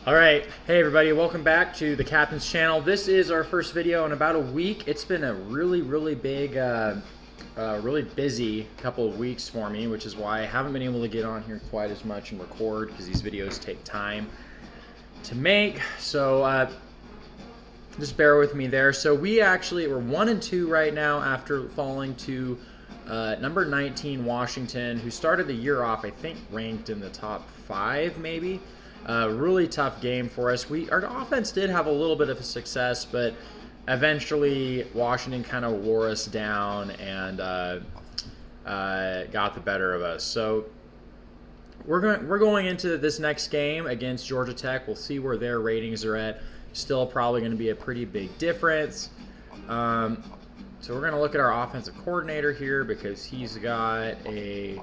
All right, hey everybody, welcome back to the Captain's Channel. This is our first video in about a week. It's been a really big, really busy couple of weeks for me, which is why I haven't been able to get on here quite as much and record, because these videos take time to make. So just bear with me there. So we're 1-2 right now after falling to number 19 Washington, who started the year off, I think, ranked in the top 5 maybe. Really tough game for us. Our offense did have a little bit of a success, but eventually Washington kind of wore us down and got the better of us. So we're going into this next game against Georgia Tech. We'll see where their ratings are at. Still probably going to be a pretty big difference. So we're going to look at our offensive coordinator here, because he's got a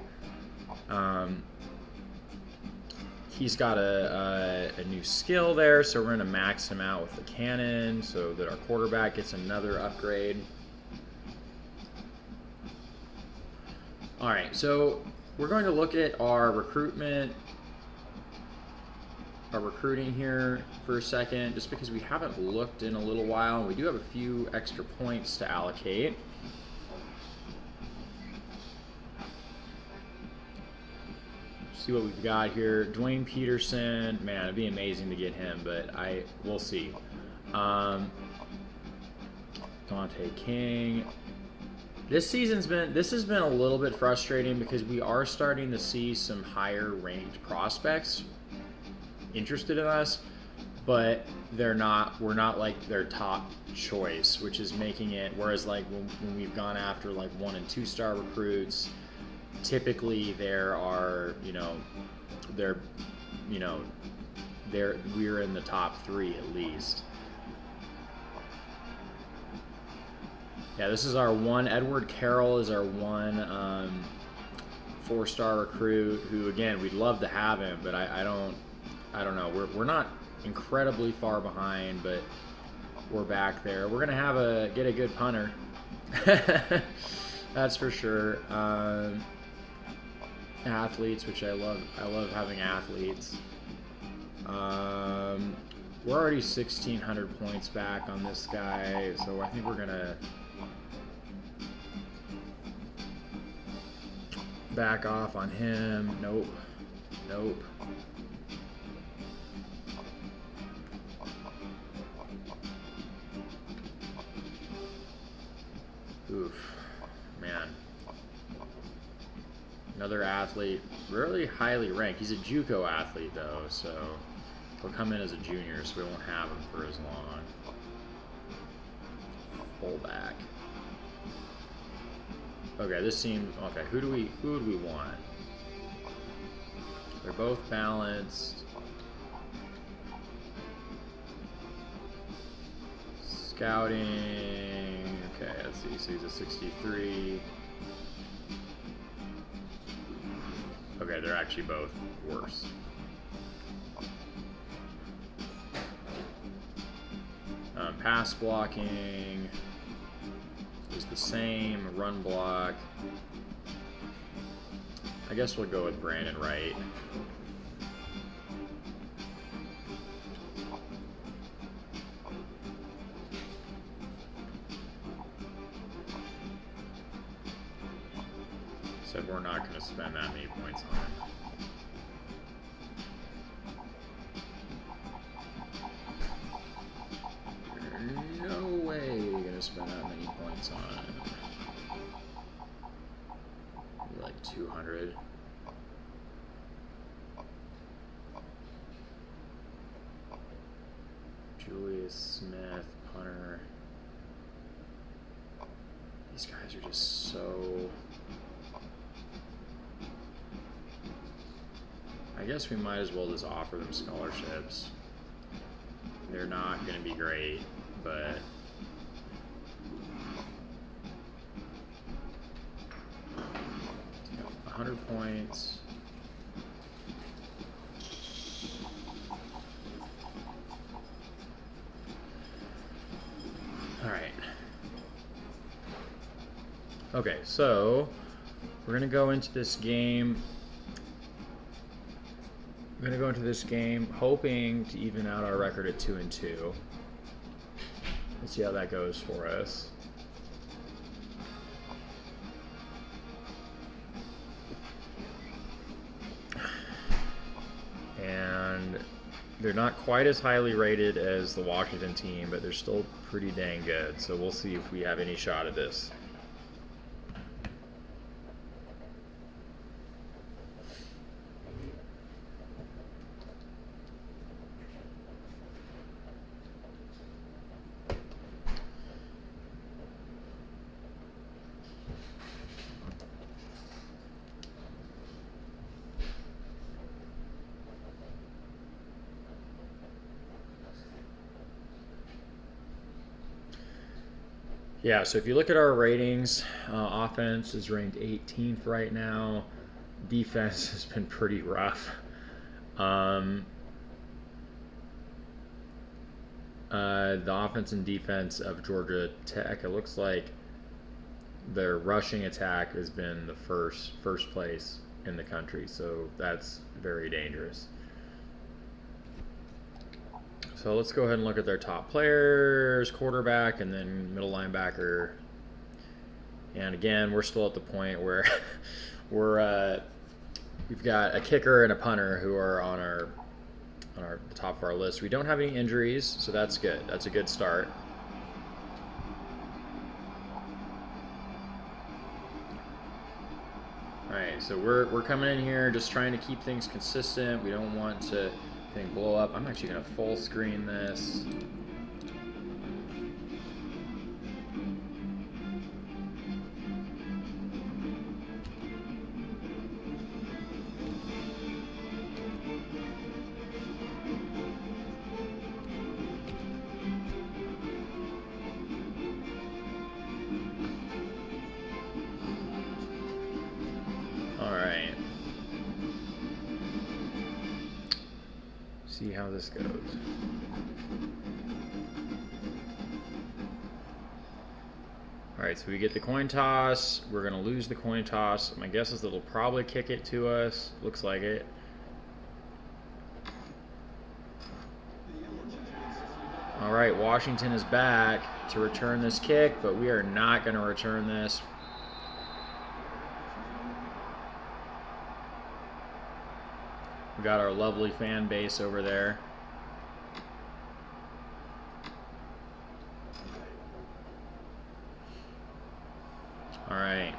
new skill there, so we're going to max him out with the cannon so that our quarterback gets another upgrade. All right, so we're going to look at our recruiting here for a second, just because we haven't looked in a little while, and we do have a few extra points to allocate. See what we've got here. Dwayne Peterson, man, it'd be amazing to get him, but we'll see. Dante King. This has been a little bit frustrating, because we are starting to see some higher ranked prospects interested in us, but we're not like their top choice, which is making it, whereas like when we've gone after like 1- and 2-star recruits, typically we're in the top 3 at least. Yeah, this is our one. Edward Carroll is our one 4-star recruit, who, again, we'd love to have him, but I don't know. We're not incredibly far behind, but we're back there. We're gonna get a good punter. That's for sure. Athletes, which I love having athletes. We're already 1,600 points back on this guy, so I think we're gonna back off on him. Nope. Oof, man. Another athlete, really highly ranked. He's a JUCO athlete, though, so he'll come in as a junior, so we won't have him for as long. Fullback. Okay, this seems okay. Who would we want? They're both balanced. Scouting. Okay, let's see. So he's a 63. Okay, they're actually both worse. Pass blocking is the same. Run block, I guess we'll go with Brandon Wright. Said we're not going to spend that many points on him. No way you're going to spend that many points on him. Like 200. Julius Smith, punter. These guys are just so... I guess we might as well just offer them scholarships. They're not going to be great, but... You know, 100 points. All right. Okay, so we're going to go into this game I'm going to go into this game hoping to even out our record at 2-2. Let's see how that goes for us. And they're not quite as highly rated as the Washington team, but they're still pretty dang good. So we'll see if we have any shot at this. Yeah, so if you look at our ratings, offense is ranked 18th right now. Defense has been pretty rough. The offense and defense of Georgia Tech, it looks like their rushing attack has been the first place in the country, so that's very dangerous. So let's go ahead and look at their top players, quarterback, and then middle linebacker. And again, we're still at the point where we've got a kicker and a punter who are on the top of our list. We don't have any injuries, so that's good. That's a good start. All right, so we're coming in here just trying to keep things consistent. We don't want to blow up. I'm actually going to full screen this. All right. See how this goes. All right, so we get the coin toss. We're going to lose the coin toss. My guess is that it'll probably kick it to us. Looks like it. All right, Washington is back to return this kick, but we are not going to return this. We got our lovely fan base over there. All right.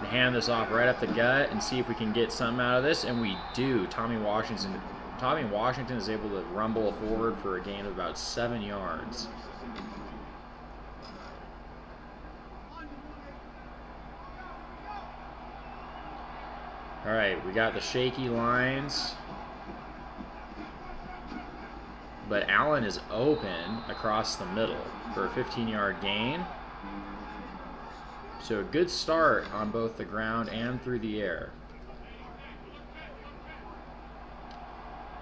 Hand this off right up the gut and see if we can get something out of this, and we do. Tommy Washington is able to rumble forward for a gain of about 7 yards. All right, we got the shaky lines, but Allen is open across the middle for a 15-yard gain. So a good start on both the ground and through the air.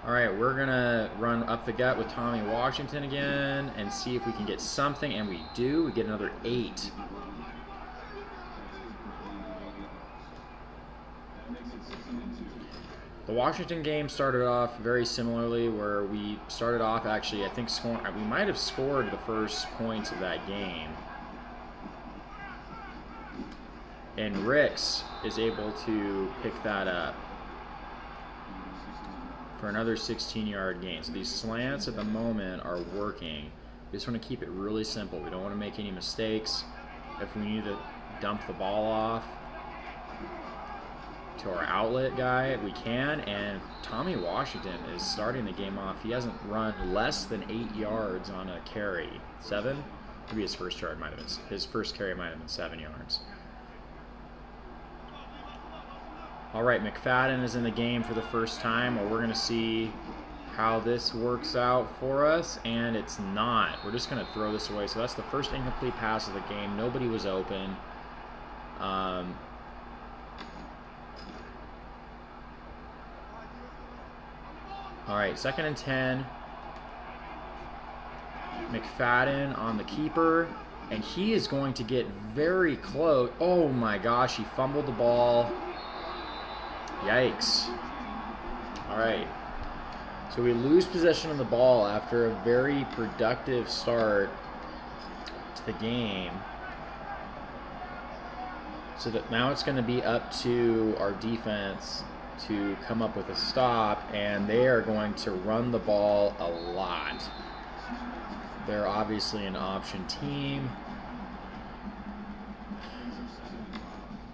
All right, we're gonna run up the gut with Tommy Washington again and see if we can get something, and we do. We get another 8. The Washington game started off very similarly, where we started off actually, I think, we might have scored the first points of that game. And Ricks is able to pick that up for another 16-yard gain. So these slants at the moment are working. We just want to keep it really simple. We don't want to make any mistakes. If we need to dump the ball off to our outlet guy, we can. And Tommy Washington is starting the game off. He hasn't run less than 8 yards on a carry. 7? Maybe his first carry might have been 7 yards. All right, McFadden is in the game for the first time. Well, we're going to see how this works out for us, and it's not. We're just going to throw this away. So that's the first incomplete pass of the game. Nobody was open. All right, 2nd and 10. McFadden on the keeper, and he is going to get very close. Oh my gosh, he fumbled the ball. Yikes. All right. So we lose possession of the ball after a very productive start to the game. So that now it's going to be up to our defense to come up with a stop, and they are going to run the ball a lot. They're obviously an option team.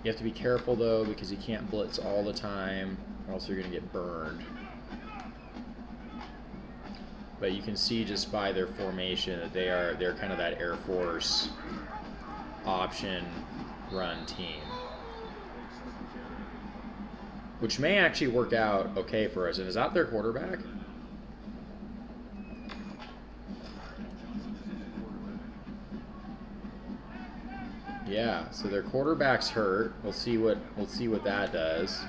You have to be careful though, because you can't blitz all the time, or else you're going to get burned. But you can see just by their formation that they're kind of that Air Force option run team, which may actually work out okay for us. And is that their quarterback? Yeah, so their quarterback's hurt. We'll see what that does.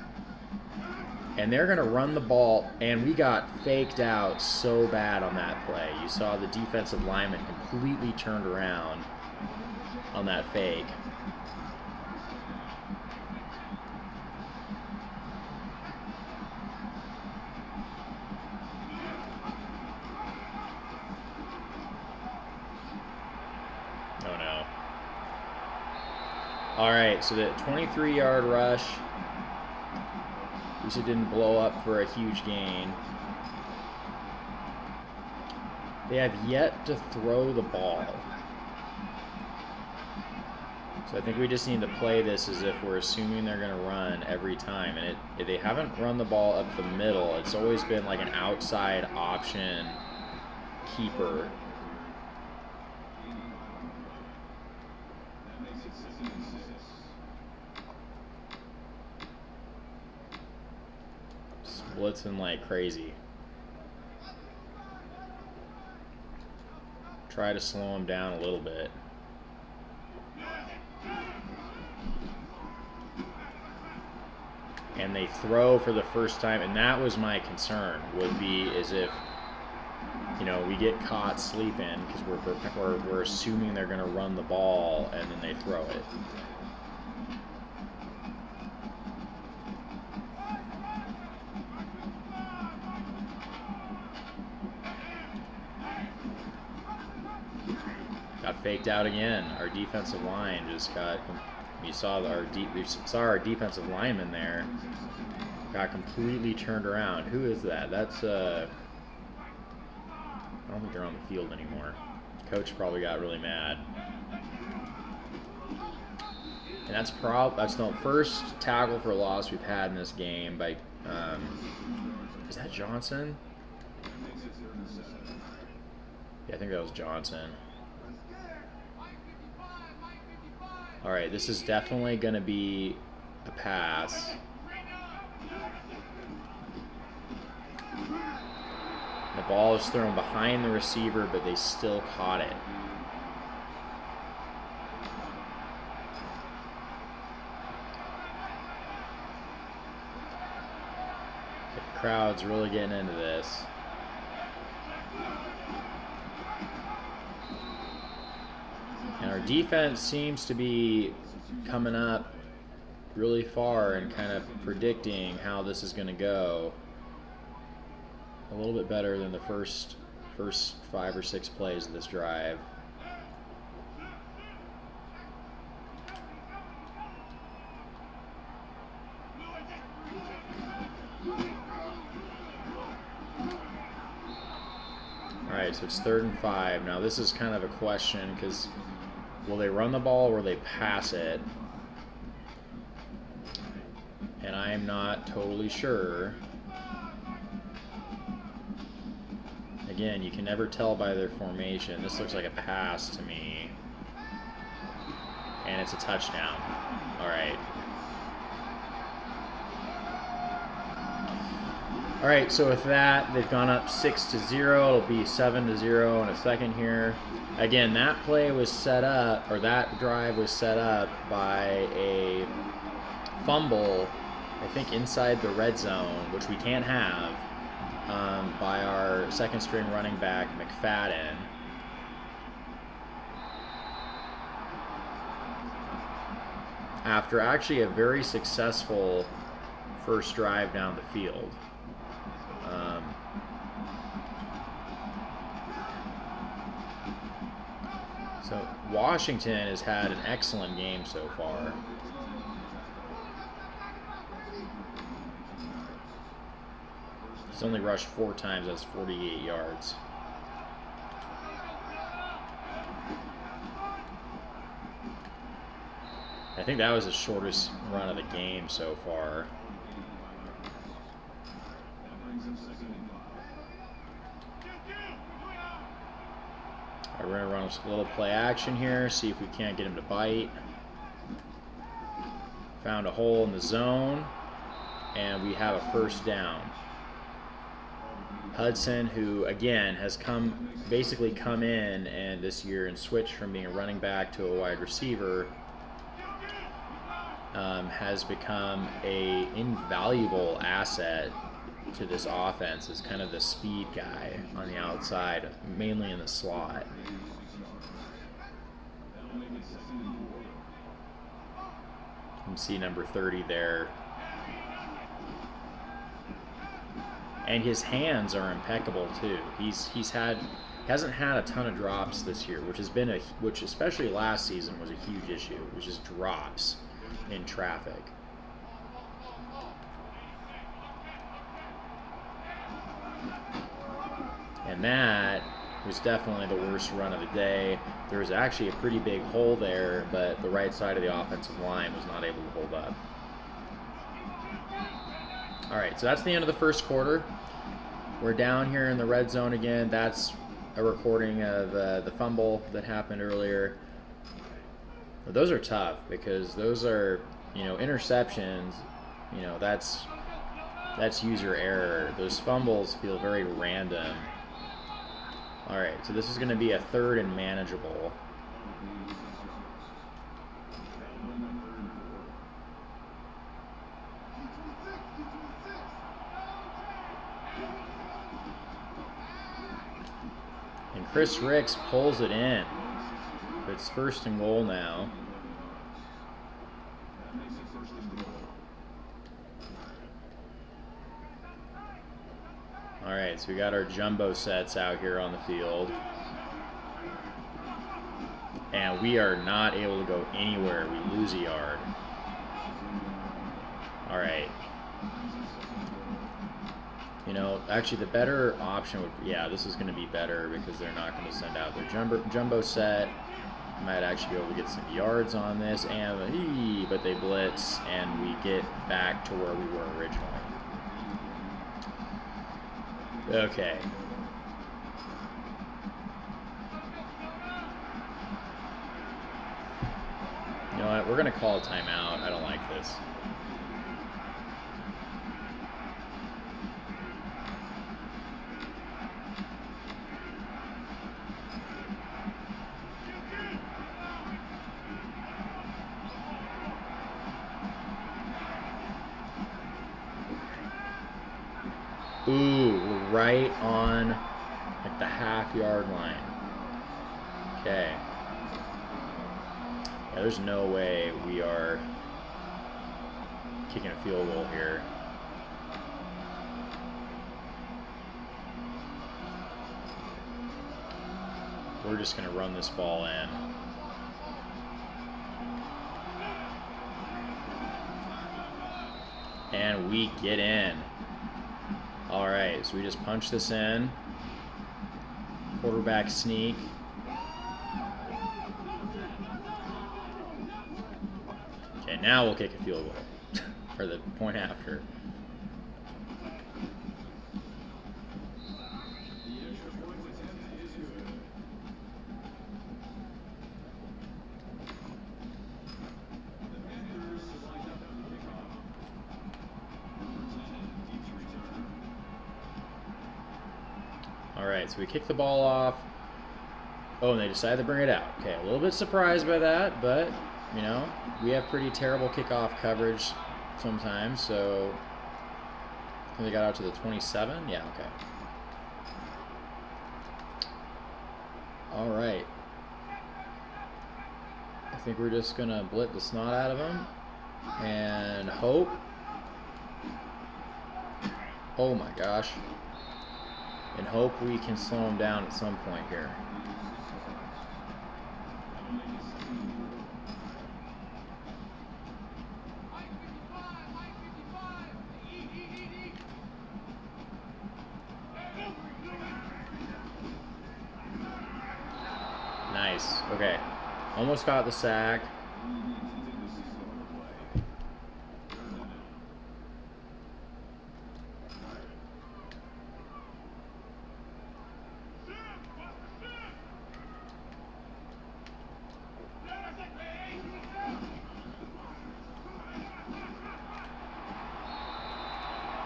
And they're gonna run the ball, and we got faked out so bad on that play. You saw the defensive lineman completely turned around on that fake. Oh no. All right, so the 23-yard rush. At least it didn't blow up for a huge gain. They have yet to throw the ball. So I think we just need to play this as if we're assuming they're going to run every time. And they haven't run the ball up the middle. It's always been like an outside option keeper. Blitzing like crazy. Try to slow him down a little bit. And they throw for the first time, and that was my concern, would be is if, you know, we get caught sleeping because we're assuming they're going to run the ball and then they throw it. Got faked out again. Our defensive line just got. You saw our defensive lineman there got completely turned around. Who is that? That's I don't think they're on the field anymore. Coach probably got really mad. And that's the first tackle for loss we've had in this game by is that Johnson? Yeah, I think that was Johnson. All right, this is definitely going to be a pass. The ball is thrown behind the receiver, but they still caught it. The crowd's really getting into this. And our defense seems to be coming up really far and kind of predicting how this is going to go. A little bit better than the first 5 or 6 plays of this drive. All right, so it's 3rd and 5. Now this is kind of a question because will they run the ball or will they pass it? And I am not totally sure. Again, you can never tell by their formation. This looks like a pass to me. And it's a touchdown. All right. All right, so with that, they've gone up 6-0. It'll be 7-0 in a second here. Again, that play was set up, or that drive was set up by a fumble, I think inside the red zone, which we can't have, by our second string running back, McFadden. After actually a very successful first drive down the field. So Washington has had an excellent game so far. He's only rushed 4 times, that's 48 yards. I think that was the shortest run of the game so far. All right, we're gonna run a little play action here, see if we can't get him to bite. Found a hole in the zone, and we have a first down. Hudson, who again has basically come in and this year and switched from being a running back to a wide receiver, has become a invaluable asset to this offense as kind of the speed guy on the outside, mainly in the slot. You can see number 30 there. And his hands are impeccable too. He hasn't had a ton of drops this year, which especially last season was a huge issue, which is drops in traffic. And that was definitely the worst run of the day. There was actually a pretty big hole there, but the right side of the offensive line was not able to hold up. All right, so that's the end of the first quarter. We're down here in the red zone again. That's a recording of the fumble that happened earlier. But those are tough because those are, interceptions. That's user error. Those fumbles feel very random. All right, so this is going to be a 3rd and manageable. And Chris Ricks pulls it in. It's 1st and goal now. All right, so we got our jumbo sets out here on the field. And we are not able to go anywhere. We lose a yard. All right. Actually the better option would, this is going to be better because they're not going to send out their jumbo set. Might actually be able to get some yards on this, but they blitz, and we get back to where we were originally. Okay. You know what? We're going to call a timeout. I don't like this. Ooh, we're right on the half-yard line. Okay. Yeah, there's no way we are kicking a field goal here. We're just going to run this ball in. And we get in. All right, so we just punch this in. Quarterback sneak. Okay, now we'll kick a field goal. Or the point after. Alright, so we kick the ball off. Oh, and they decided to bring it out. Okay, a little bit surprised by that, but, we have pretty terrible kickoff coverage sometimes, so I think they got out to the 27? Yeah, okay. Alright. I think we're just going to blitz the snot out of them and hope Oh my gosh. And hope we can slow him down at some point here. Nice. Okay. Almost got the sack.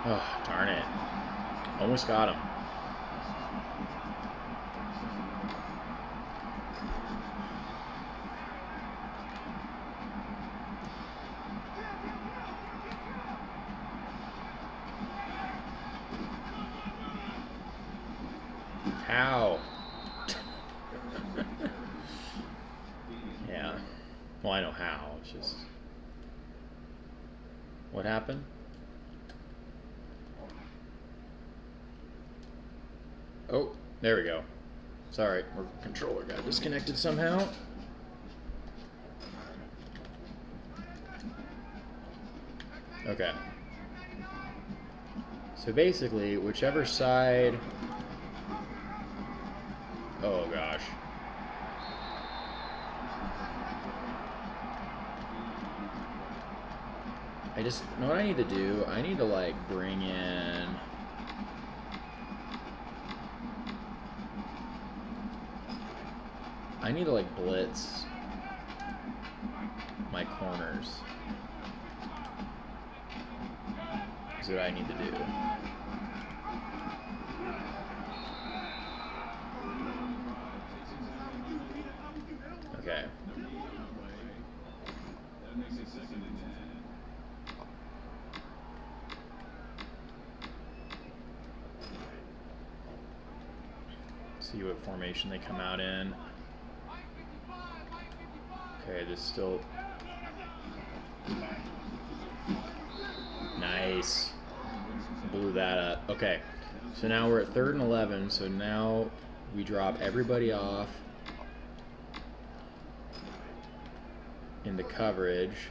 Oh, darn it. Almost got him. How? Yeah. Well, I know how. It's just... What happened? Oh, there we go. Sorry, our controller got disconnected somehow. Okay. So basically, whichever side... Oh gosh. You know what I need to do? I need to like bring in... I need to like blitz my corners. Is what I need to do. Okay. See what formation they come out in. Okay, this still... Nice. Blew that up. Okay, so now we're at 3rd and 11, so now we drop everybody off into coverage.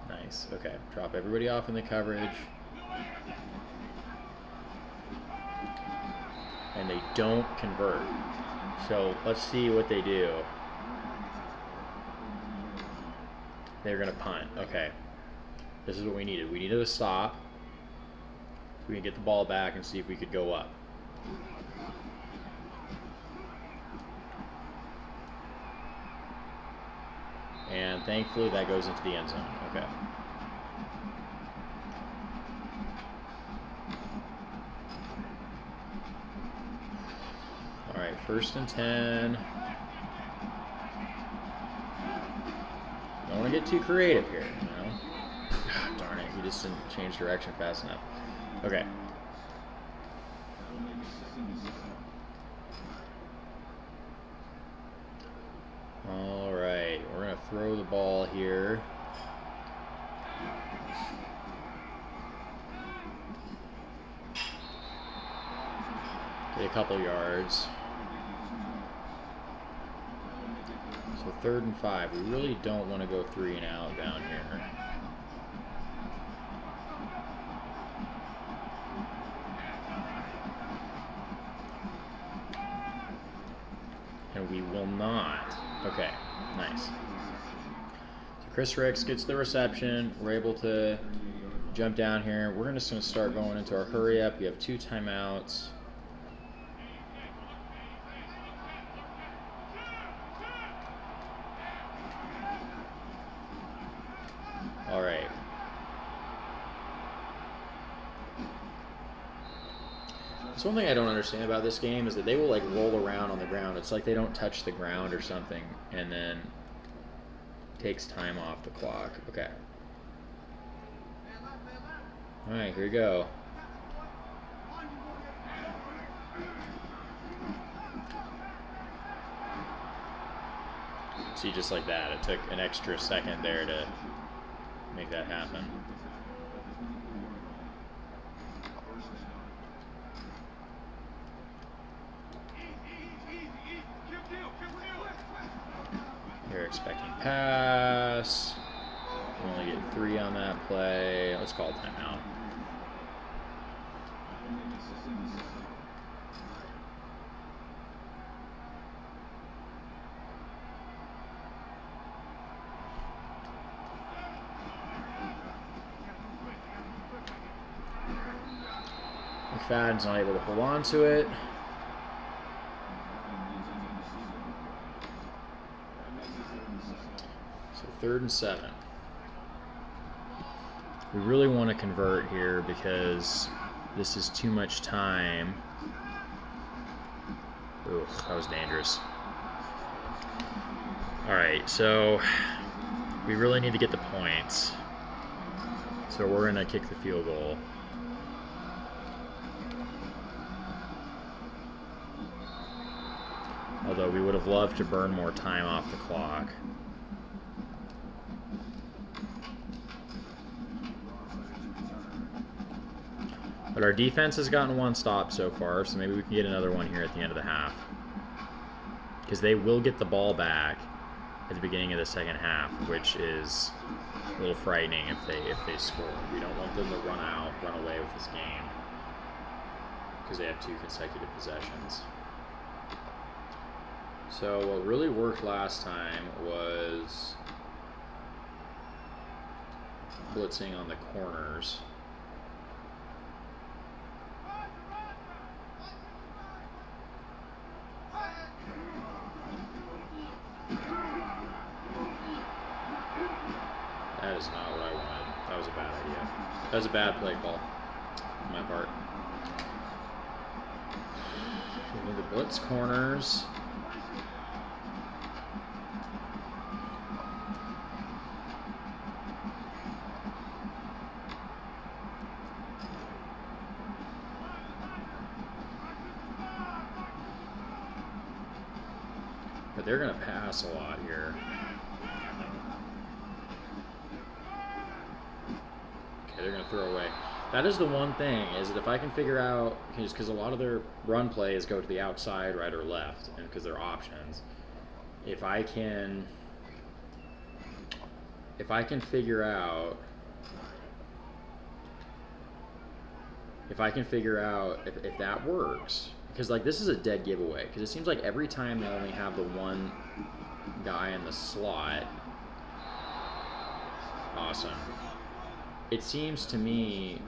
Nice, okay. Drop everybody off in the coverage. And they don't convert. So let's see what they do. They're gonna punt. Okay. This is what we needed. We needed a stop. So we can get the ball back and see if we could go up. And thankfully that goes into the end zone. Okay. All right, 1st and 10. Don't want to get too creative here, you know? God, darn it, he just didn't change direction fast enough. Okay. All right, we're going to throw the ball here. Get a couple yards. So 3rd and 5. We really don't want to go 3 and out down here. And we will not. Okay, nice. So Chris Ricks gets the reception. We're able to jump down here. We're just going to start going into our hurry up. We have 2 timeouts. All right. That's one thing I don't understand about this game is that they will like roll around on the ground. It's like they don't touch the ground or something, and then takes time off the clock. Okay. All right, here we go. See, just like that, it took an extra second there to make that happen. pass. We only get 3 on that play. Let's call timeout. McFadden's not able to hold on to it. So 3rd and 7. We really want to convert here because this is too much time. Ooh, that was dangerous. Alright, so we really need to get the points. So we're going to kick the field goal. Although we would have loved to burn more time off the clock. But our defense has gotten 1 stop so far, so maybe we can get another one here at the end of the half. Because they will get the ball back at the beginning of the second half, which is a little frightening if they score. We don't want them to run away with this game. Because they have 2 consecutive possessions. So what really worked last time was blitzing on the corners. That is not what I wanted. That was a bad idea. That was a bad play call on my part. We need to blitz corners. But they're going to pass a lot here. Okay, they're going to throw away. That is the one thing, is that if I can figure out, because a lot of their run plays go to the outside, right or left, and because they're options. If I can figure out if that works. Because, like, this is a dead giveaway. Because it seems like every time they only have the one guy in the slot. Awesome. It seems to me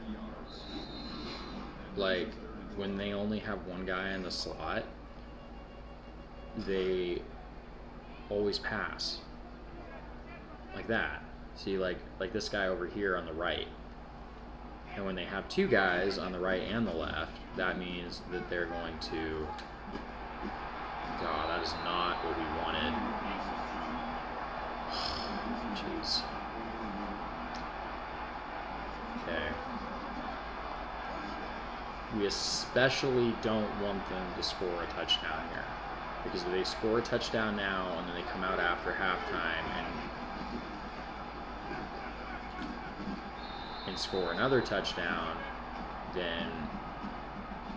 like when they only have one guy in the slot, they always pass. Like that. See, like this guy over here on the right. And when they have 2 guys on the right and the left, that means that they're going to... God, that is not what we wanted. Jeez. Okay. We especially don't want them to score a touchdown here. Because if they score a touchdown now and then they come out after halftime and score another touchdown, then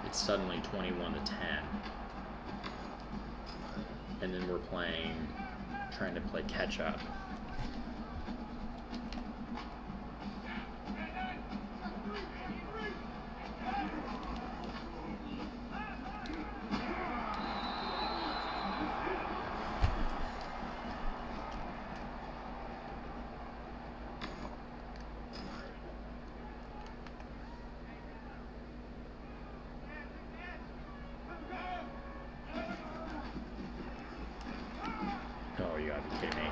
it's suddenly 21-10. And then we're trying to play catch up. Oh, you gotta be kidding me.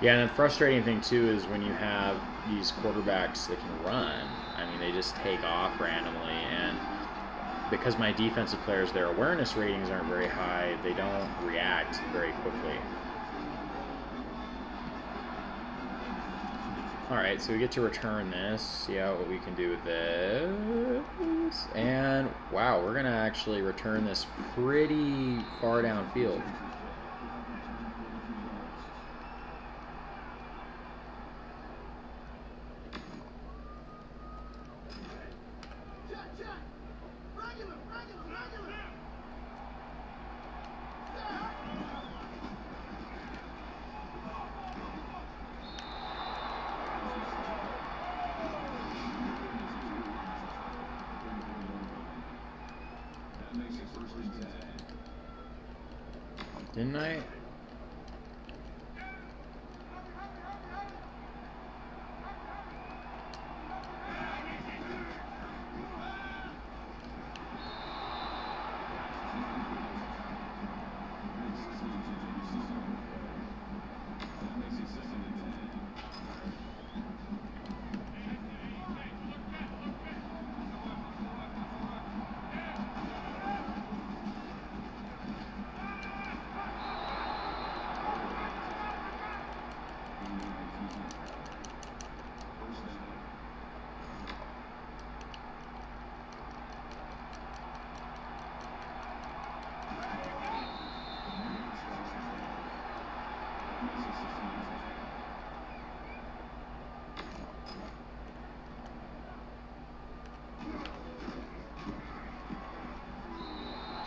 Yeah, and the frustrating thing too is when you have these quarterbacks that can run. I mean, they just take off randomly, and because my defensive players, their awareness ratings aren't very high, they don't react very quickly. Alright, so we get to return this, see what we can do with this, and wow, we're going to actually return this pretty far downfield. Didn't I?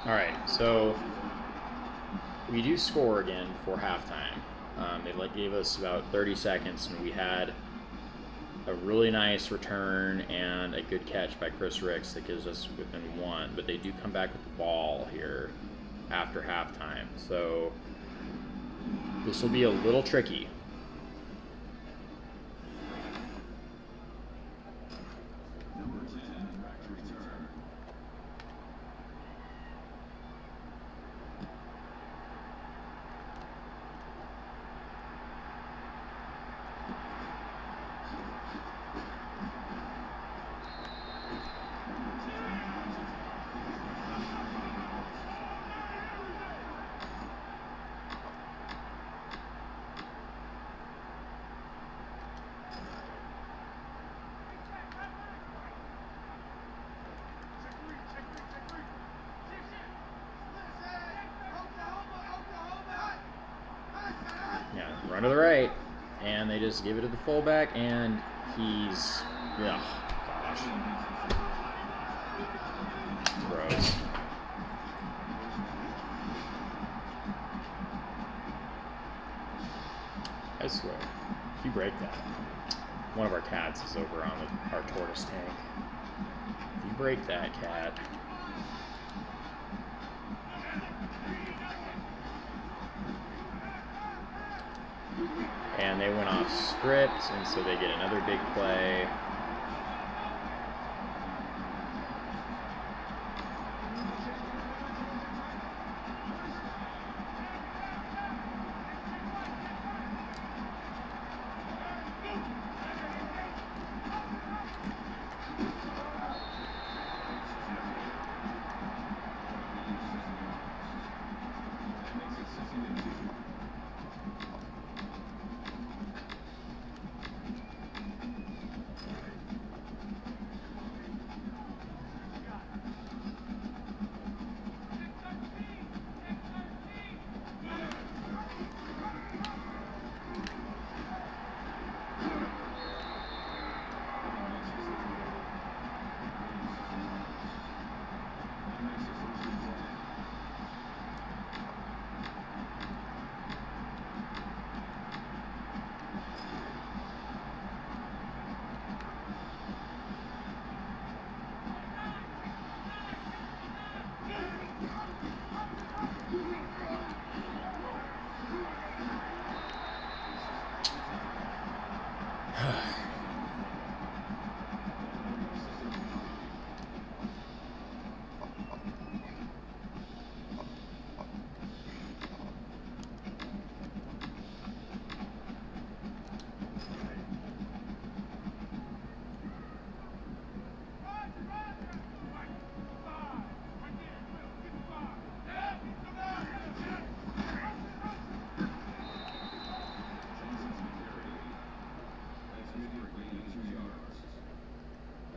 Alright, so we do score again before halftime. They gave us about 30 seconds, and we had a really nice return and a good catch by Chris Ricks that gives us within one, but they do come back with the ball here after halftime. So this will be a little tricky. Run to the right, and they just give it to the fullback, and he's, gosh, gross. I swear, if you break that, one of our cats is over on our tortoise tank. If you break that cat. And they went off script, and so they get another big play.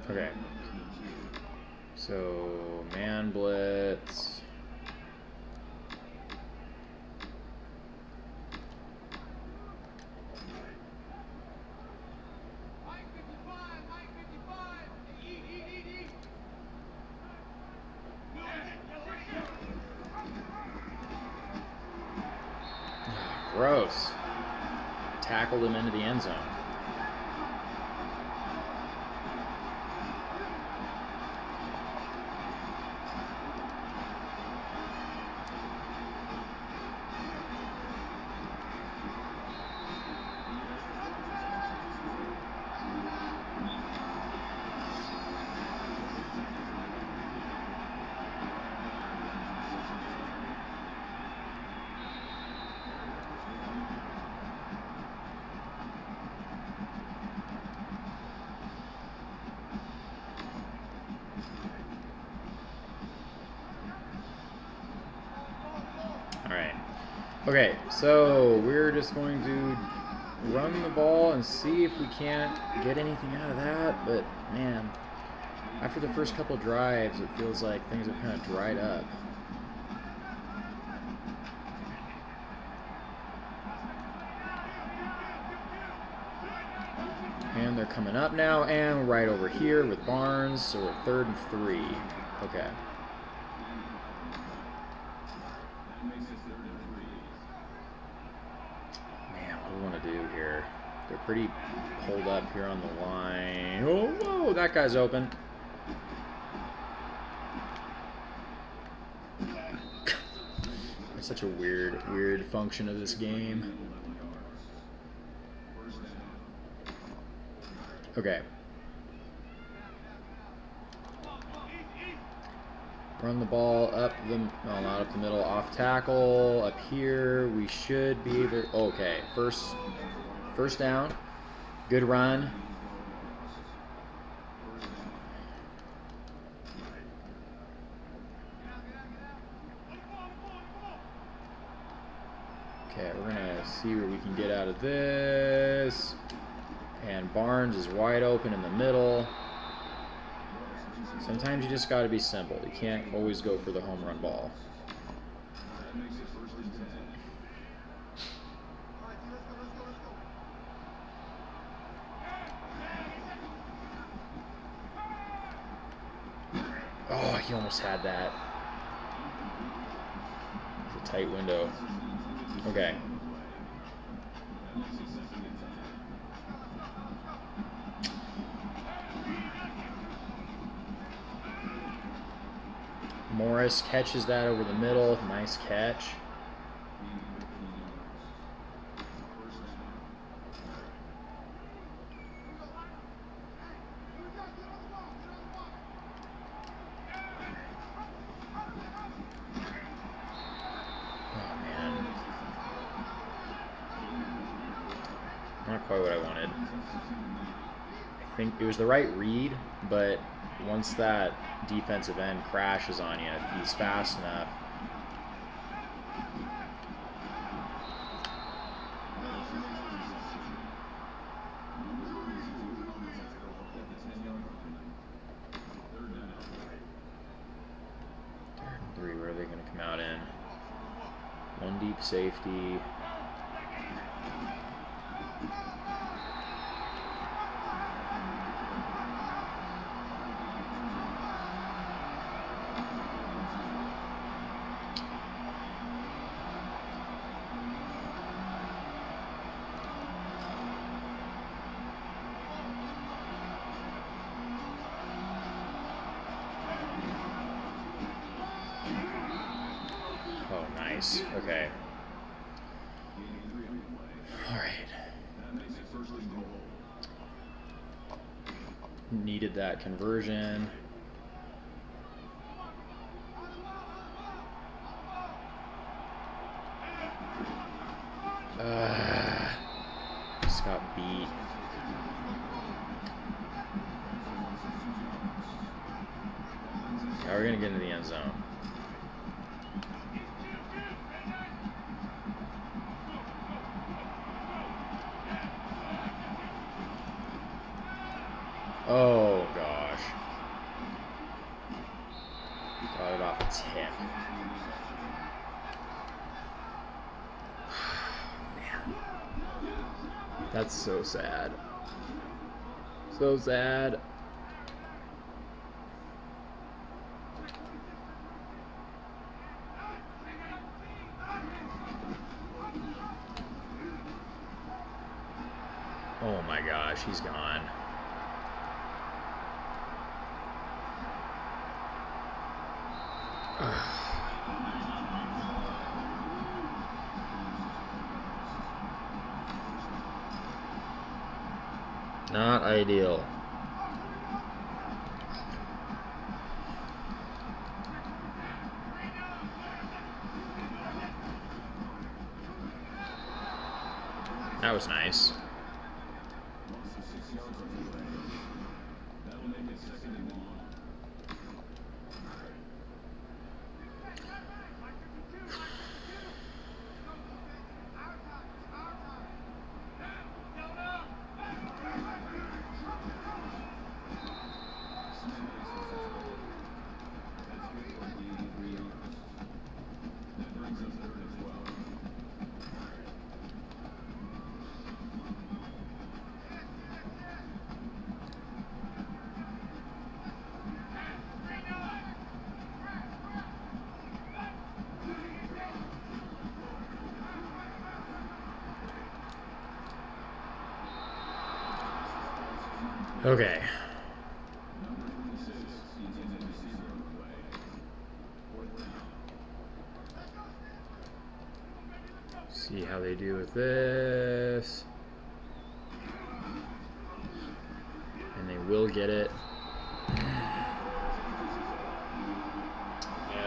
Okay. So, man blitz. Gross. Tackled him into the end zone. Alright. Okay, so we're just going to run the ball and see if we can't get anything out of that. But, man, after the first couple drives, it feels like things have kind of dried up. And they're coming up now, and we're right over here with Barnes, so we're 3rd and 3. Okay. Man, what do we want to do here? They're pretty pulled up here on the line. Oh, whoa, that guy's open. It's such a weird function of this game. Okay. Run the ball up the, no, not up the middle, off tackle, up here. We should be able, okay, first down. Good run. Okay, we're gonna see what we can get out of this. And Barnes is wide open in the middle. Sometimes you just got to be simple. You can't always go for the home run ball. Oh, he almost had that. It's a tight window. Okay. Morris catches that over the middle. Nice catch. Oh, man. Not quite what I wanted. I think it was the right read, but once that defensive end crashes on you, if he's fast enough. Third and 3, where are they going to come out in? One deep safety. Oh, nice. Okay. All right. Needed that conversion. Just got beat. Now we're gonna get into the end zone. Oh gosh. That's so sad. So sad. Oh my gosh, he's gone. Not ideal. That was nice. Okay. See how they do with this. And they will get it. Yeah,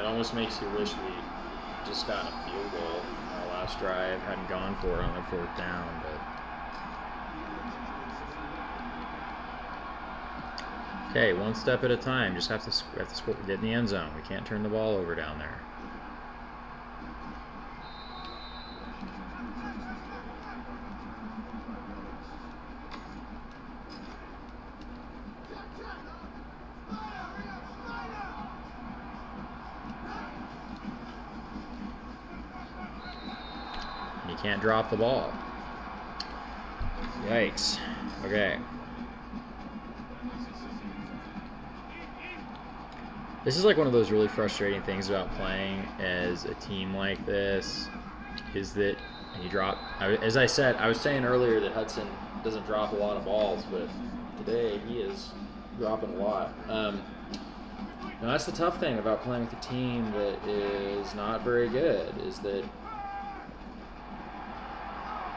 it almost makes you wish we just got a field goal. Our last drive hadn't gone for it on the 4th down, but okay, one step at a time. Just have to score, get in the end zone. We can't turn the ball over down there. You can't drop the ball. Yikes. Okay. This is like one of those really frustrating things about playing as a team like this, is that you drop, as I said, I was saying earlier that Hudson doesn't drop a lot of balls, but today he is dropping a lot. Now that's the tough thing about playing with a team that is not very good, is that,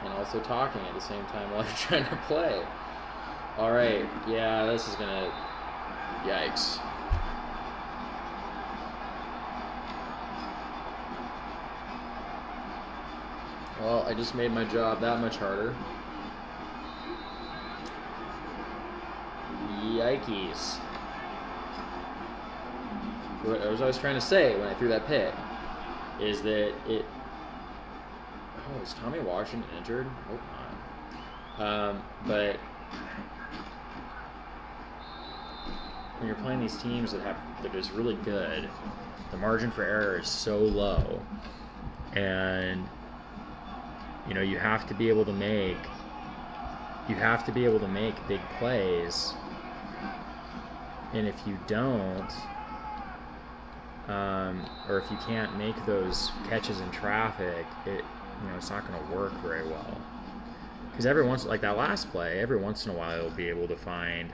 and also talking at the same time while you're trying to play. All right, yeah, this is gonna, yikes. Well, I just made my job that much harder. Yikes. What I was trying to say when I threw that pick is that it... Oh, is Tommy Washington injured? Hope not. But when you're playing these teams that are just really good, the margin for error is so low, and you know, you have to be able to make big plays, and if you don't, or if you can't make those catches in traffic, it's not going to work very well. Because every once, like that last play, every once in a while you'll be able to find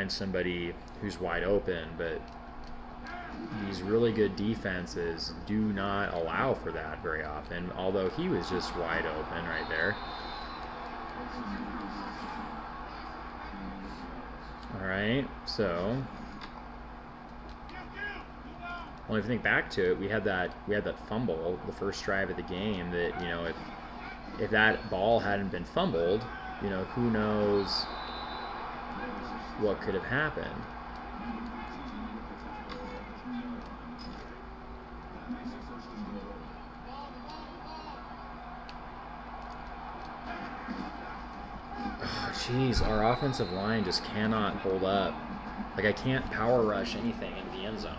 somebody who's wide open, but these really good defenses do not allow for that very often, although he was just wide open right there. All right, so well, if you think back to it, we had that fumble the first drive of the game that, you know, if that ball hadn't been fumbled, you know, who knows what could have happened. Jeez, our offensive line just cannot hold up. Like, I can't power rush anything into the end zone.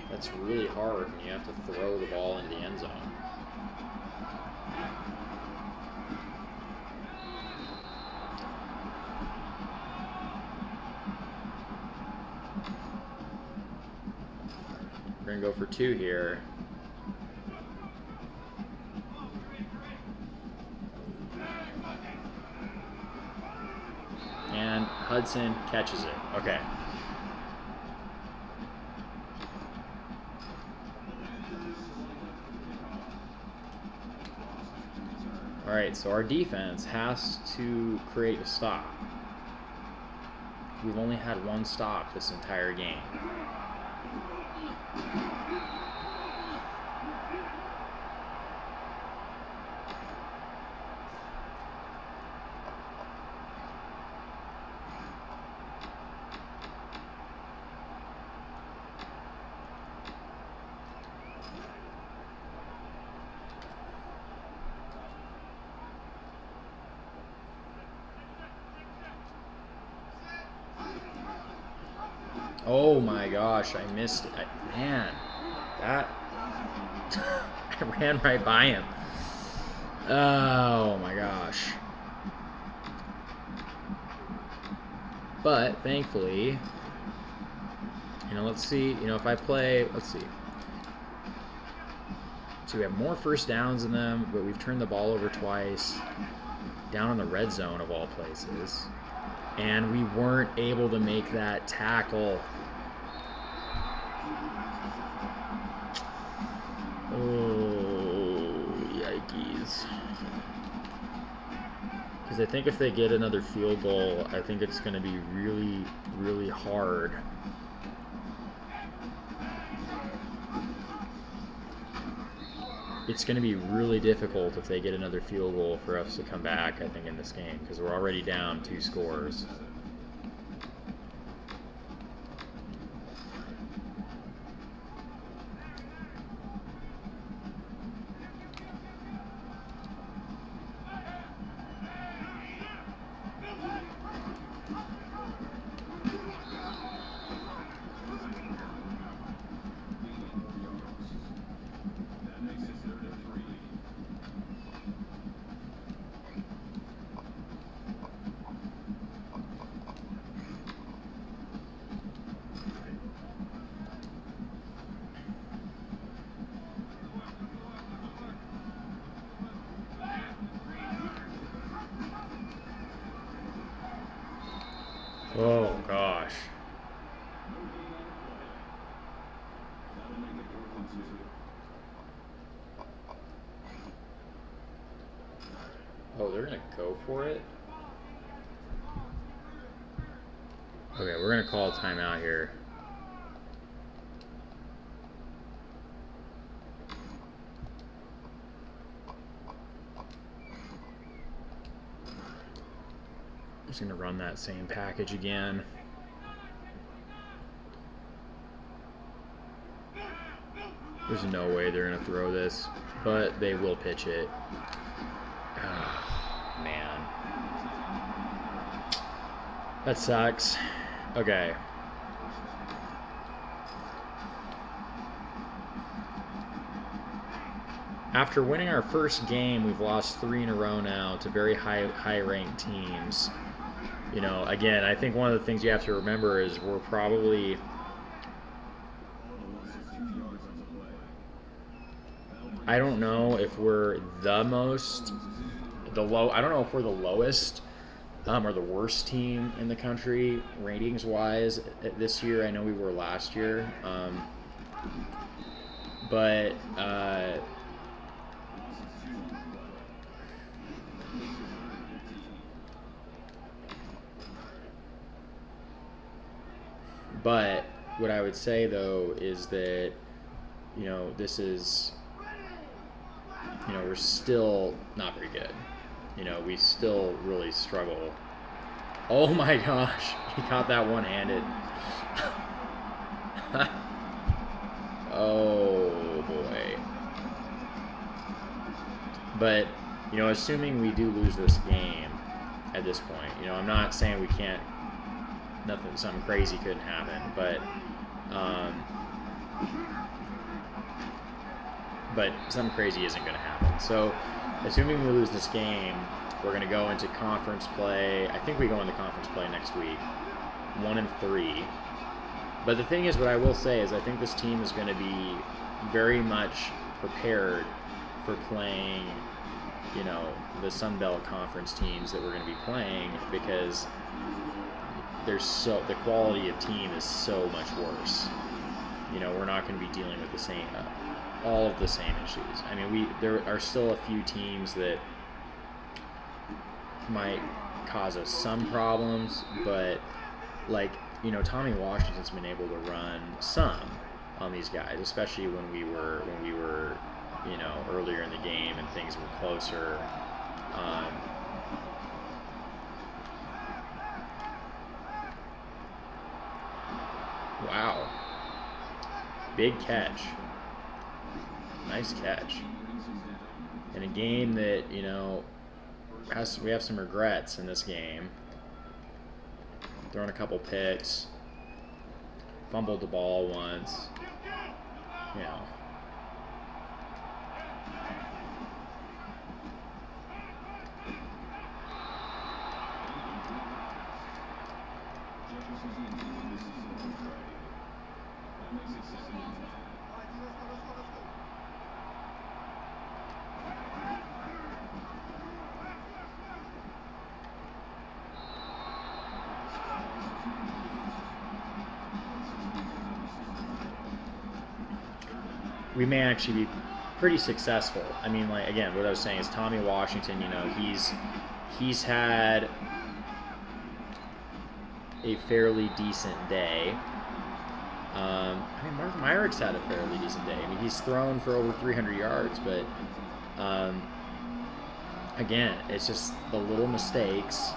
That's really hard when you have to throw the ball into the end zone. We're going to go for 2 here. And Hudson catches it. Okay. All right, so our defense has to create a stop. We've only had 1 stop this entire game. Oh my gosh, I missed it. Man, that I ran right by him. Oh my gosh. But thankfully, you know, let's see, you know, if I play, let's see. So we have more first downs than them, but we've turned the ball over twice, down in the red zone of all places. And we weren't able to make that tackle. Oh, yikes. Because I think if they get another field goal, I think it's going to be really, really hard. It's going to be really difficult if they get another field goal for us to come back, I think, in this game, because we're already down 2 scores. Oh, gosh. Oh, they're going to go for it? Okay, we're going to call a timeout here. Just going to run that same package again. There's no way they're going to throw this, but they will pitch it. Oh, man. That sucks. Okay. After winning our first game, we've lost 3 in a row now to very high-ranked teams. You know, again, I think one of the things you have to remember is we're probably I don't know if we're I don't know if we're the lowest or the worst team in the country ratings-wise this year. I know we were last year, but what I would say, though, is that, you know, this is, you know, we're still not very good. You know, we still really struggle. Oh my gosh, he caught that one-handed. Oh boy. But, you know, assuming we do lose this game at this point, you know, I'm not saying we can't, something crazy couldn't happen, but something crazy isn't going to happen. So, assuming we lose this game, we're going to go into conference play. I think we go into conference play next week, 1-3. But the thing is, what I will say is I think this team is going to be very much prepared for playing, you know, the Sun Belt Conference teams that we're going to be playing, because the quality of team is so much worse. You know, we're not going to be dealing with the same, all of the same issues. I mean, there are still a few teams that might cause us some problems, but like, you know, Tommy Washington's been able to run some on these guys, especially when we were, you know, earlier in the game and things were closer. Wow. Big catch. Nice catch. In a game that, you know, we have some regrets in this game. Throwing a couple picks. Fumbled the ball once. You know. We may actually be pretty successful. I mean, like, again, what I was saying is Tommy Washington, you know, he's had a fairly decent day. I mean, Mark Myrick's had a fairly decent day. I mean, he's thrown for over 300 yards, but again, it's just the little mistakes.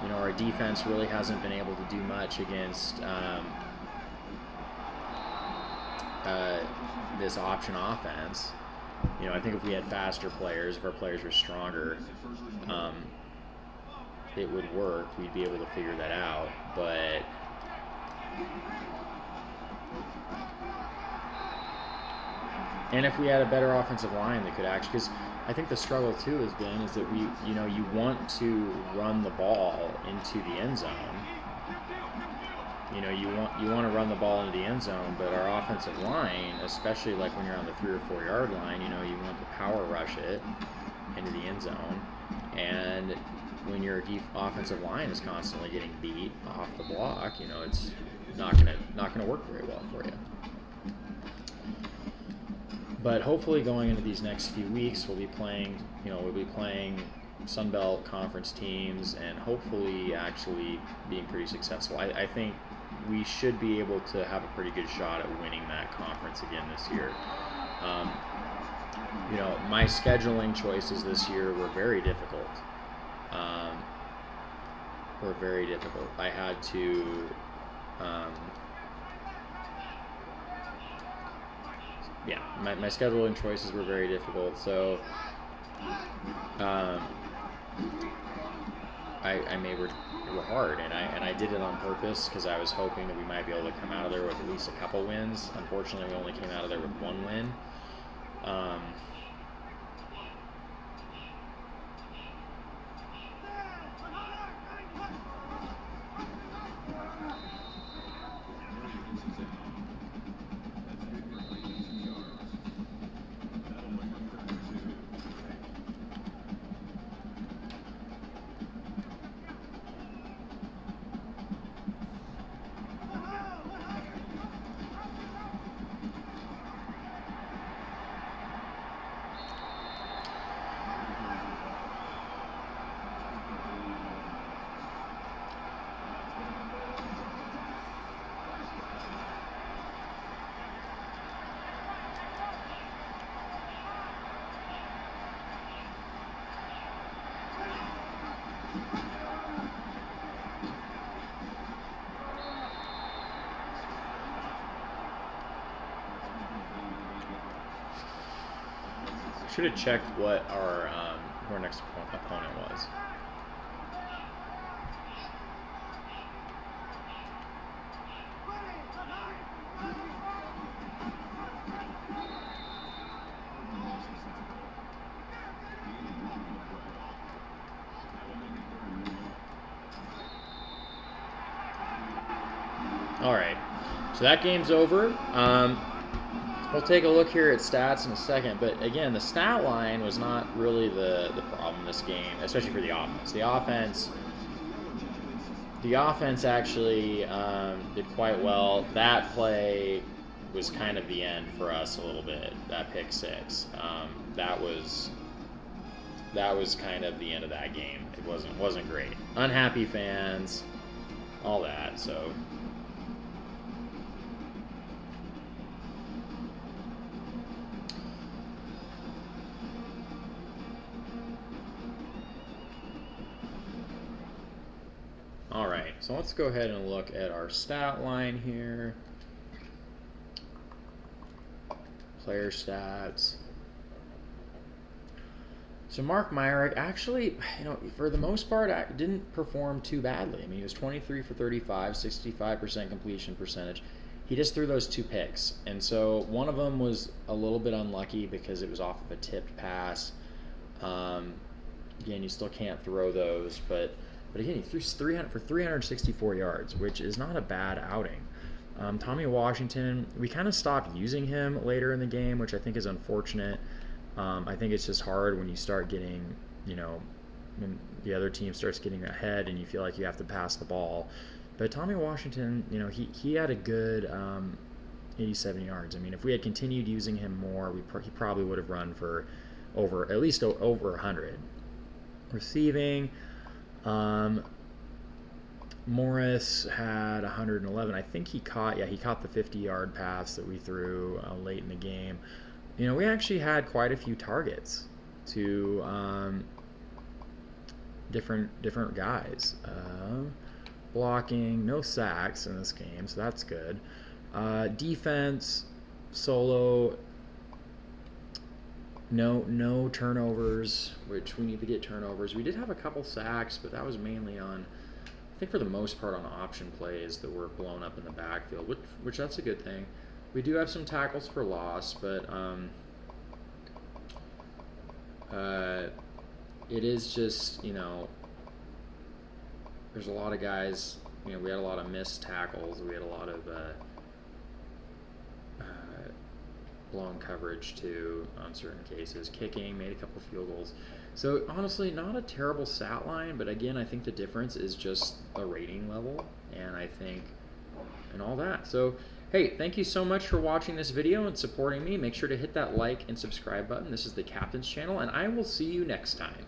You know, our defense really hasn't been able to do much against this option offense. You know, I think if we had faster players, if our players were stronger, it would work. We'd be able to figure that out. But and if we had a better offensive line that could actually, because I think the struggle too has been is that we, you know, you want to run the ball into the end zone. You know, you want to run the ball into the end zone, but our offensive line, especially like when you're on the 3 or 4 yard line, you know, you want to power rush it into the end zone, and when your offensive line is constantly getting beat off the block, you know, it's not gonna work very well for you. But hopefully, going into these next few weeks, we'll be playing Sun Belt Conference teams, and hopefully actually being pretty successful. I think we should be able to have a pretty good shot at winning that conference again this year. You know, my scheduling choices this year were very difficult. I had to my scheduling choices were very difficult, so I made were hard, and I did it on purpose because I was hoping that we might be able to come out of there with at least a couple wins. Unfortunately, we only came out of there with 1 win. Should have checked what who our next opponent was. All right. So that game's over. We'll take a look here at stats in a second, but again, the stat line was not really the problem this game, especially for the offense. The offense actually did quite well. That play was kind of the end for us a little bit. That pick six, that was kind of the end of that game. It wasn't great. Unhappy fans, all that. So. All right, so let's go ahead and look at our stat line here. Player stats. So Mark Myrick actually, for the most part, didn't perform too badly. I mean, he was 23 for 35, 65% completion percentage. He just threw those 2 picks, and so one of them was a little bit unlucky because it was off of a tipped pass. Again, you still can't throw those, but again, he threw 364 yards, which is not a bad outing. Tommy Washington, we kind of stopped using him later in the game, which I think is unfortunate. I think it's just hard when you start getting, when the other team starts getting ahead and you feel like you have to pass the ball. But Tommy Washington, he had a good 87 yards. I mean, if we had continued using him more, he probably would have run for at least over 100. Receiving, Morris had 111. I think he caught the 50-yard pass that we threw late in the game. We actually had quite a few targets to different guys. Blocking, no sacks in this game, so that's good. Defense, solo, no turnovers, which we need to get turnovers. We did have a couple sacks, but that was mainly on, I think for the most part, on option plays that were blown up in the backfield, which that's a good thing. We do have some tackles for loss, but it is just, there's a lot of guys, we had a lot of missed tackles. We had a lot of blown coverage too on certain cases. Kicking, made a couple field goals. So honestly, not a terrible stat line, but again, I think the difference is just a rating level, and all that. So hey, thank you so much for watching this video and supporting me. Make sure to hit that like and subscribe button. This is the Captain's Channel, and I will see you next time.